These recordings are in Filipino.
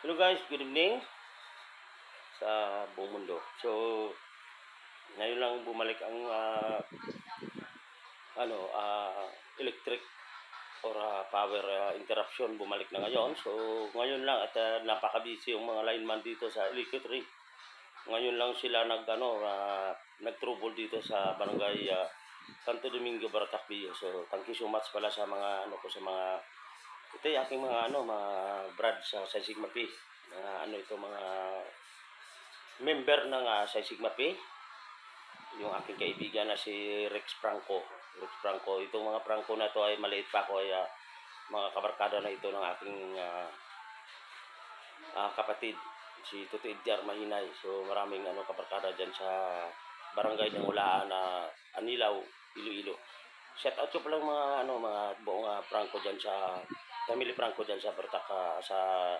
Hello guys, good evening sa buong mundo. So, ngayon lang bumalik ang electric or power interruption bumalik na ngayon. So, ngayon lang at napaka-busy yung mga lineman dito sa electric. Ngayon lang sila nag-trouble dito sa barangay Santo Domingo, Barataquillo. So, thank you so much pala sa mga sa mga ito yung aking mga brad sa Sigma P. Mga member ng Psi Sigma P. Yung aking kaibigan na si Rex Franco. Itong mga Franco na to ay maliit pa ako ay mga kabarkada na ito ng aking kapatid si Tuto Edgar Mahinay. So maraming kabarkada diyan sa barangay ng Hulaan na Anilaw, Iloilo. Shout out ko pala mga buong Franco diyan sa family Franco diyan sa Bartaka sa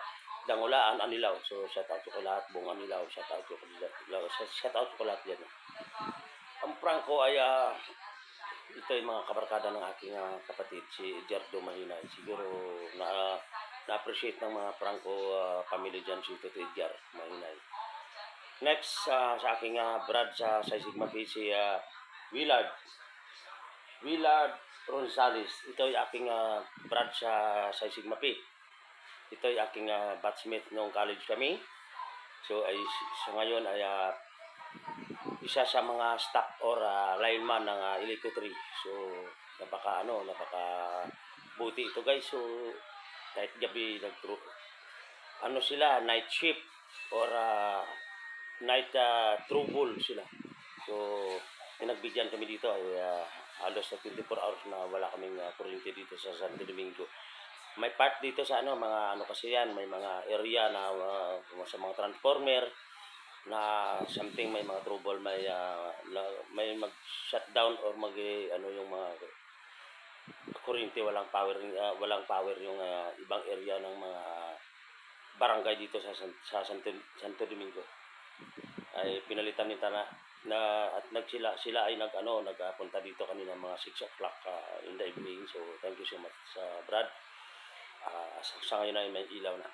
Dangulaan, Anilaw. So shout out ko lahat buong Anilaw. Shout out ko lahat diyan. Ang Franco ay ito yung mga kabarkada ng aking kapatid si Gerdo Mahinay. Siguro na-appreciate ng mga Franco family dyan si Tuto Edgar Mahinay. Next sa aking brad sa Sigma P si Willard Ronsales. Ito yung aking brad sa Sigma P. Ito yung aking batchmate noong college kami. So ay sa ngayon ay isa sa mga staff or lineman ng electric. So napaka buti ito guys. So kahit gabi sila night shift or night trouble sila. So pinagbigyan kami dito ay halos na 24 hours na wala kaming kuryente dito sa Santo Domingo. May part dito sa mga kasi yan, may mga area na sa mga transformer na something may mga trouble, may mag-shutdown or yung mga kuryente, walang power yung ibang area ng mga barangay dito sa Santo Domingo. Ay pinalitan nila at sila ay nagpunta dito kanina mga 6 o'clock in the evening. So thank you so much sa Brad. Sa ngayon ay may ilaw na.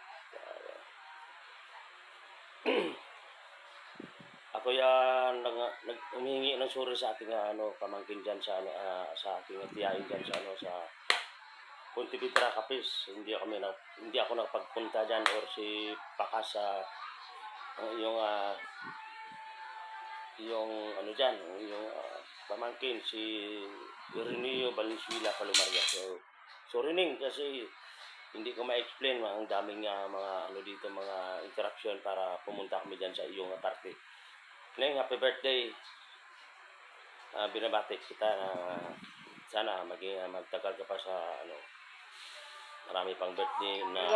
Ako yan humihingi ng suri sa ating pamangkin diyan sa ating tiyahin diyan sa Pontevedra Capiz. Hindi ako nakapagpunta diyan or si Pakas yung pamangkin si Ireneo Valenzuela Palomaria. So rining kasi hindi ko ma-explain ang daming mga dito mga interaction para pumunta kami diyan sa iyong party. Neng, happy birthday. Binabati kita na sana magtagal ka pa sa marami pang birthday na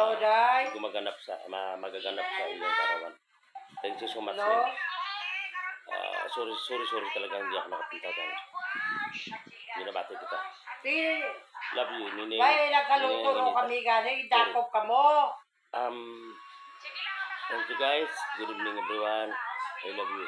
magaganap sa iyong karawan. Thank you so much. Sorry talaga hindi ako nakapunta dyan. Binabati kita. Love you, Nini. Bay, nagkaluto kami galing, dakop ka mo. Thank you guys. Good evening everyone. I love you.